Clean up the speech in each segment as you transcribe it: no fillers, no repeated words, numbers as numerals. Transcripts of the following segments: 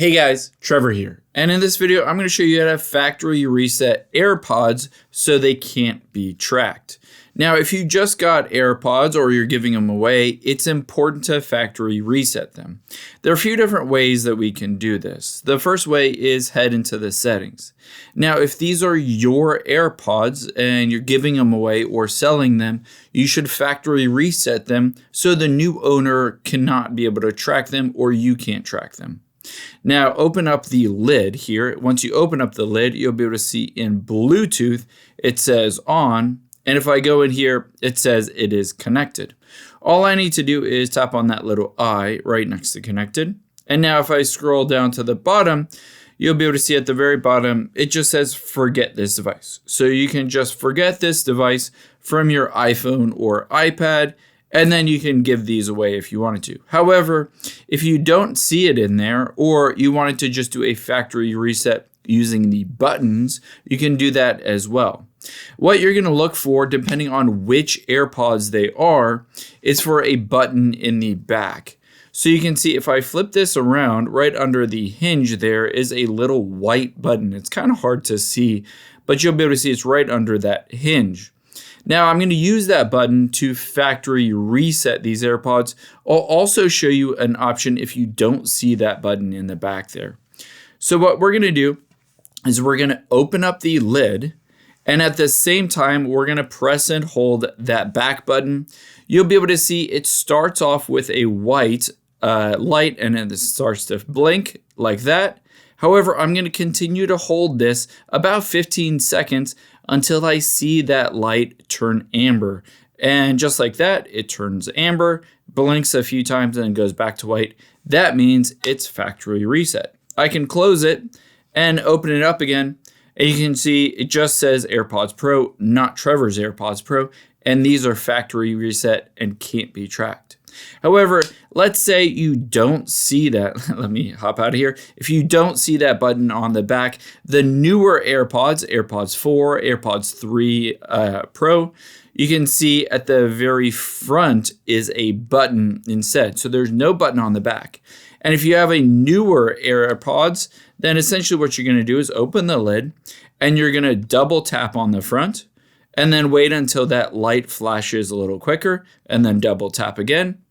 Hey guys, Trevor here, and in this video I'm going to show you how to factory reset AirPods so they can't be tracked. Now if you just got AirPods or you're giving them away, it's important to factory reset them. There are a few different ways that we can do this. The first way is head into the settings. Now if these are your AirPods and you're giving them away or selling them, you should factory reset them so the new owner cannot be able to track them or you can't track them. Now open up the lid here. Once you open up the lid, you'll be able to see in Bluetooth, it says on. And if I go in here, it says it is connected. All I need to do is tap on that little I right next to connected. And now if I scroll down to the bottom, you'll be able to see at the very bottom, it just says forget this device. So you can just forget this device from your iPhone or iPad, and then you can give these away if you wanted to. However, if you don't see it in there, or you wanted to just do a factory reset using the buttons, you can do that as well. What you're going to look for, depending on which AirPods they are, is for a button in the back. So you can see if I flip this around, right under the hinge there is a little white button. It's kind of hard to see, but you'll be able to see it's right under that hinge. Now I'm going to use that button to factory reset these AirPods. I'll also show you an option if you don't see that button in the back there. So what we're going to do is we're going to open up the lid, and at the same time we're going to press and hold that back button. You'll be able to see it starts off with a white light and then it starts to blink like that. However, I'm going to continue to hold this about 15 seconds until I see that light turn amber. And just like that, it turns amber, blinks a few times, and then goes back to white. That means it's factory reset. I can close it and open it up again, and you can see it just says AirPods Pro, not Trevor's AirPods Pro, and these are factory reset and can't be tracked. However, let's say you don't see that. Let me hop out of here. If you don't see that button on the back, the newer AirPods, AirPods 4, AirPods 3 Pro, you can see at the very front is a button instead. So there's no button on the back. And if you have a newer AirPods, then essentially what you're going to do is open the lid and you're going to double tap on the front, and then wait until that light flashes a little quicker, and then double tap again.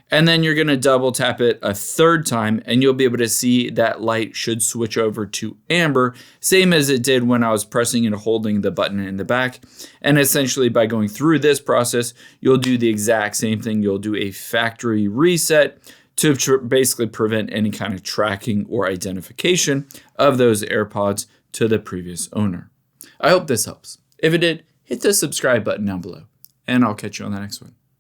And then you're going to double tap it a third time, and you'll be able to see that light should switch over to amber, same as it did when I was pressing and holding the button in the back. And essentially by going through this process, you'll do the exact same thing. You'll do a factory reset to basically prevent any kind of tracking or identification of those AirPods to the previous owner. I hope this helps. If it did, hit the subscribe button down below, and I'll catch you on the next one.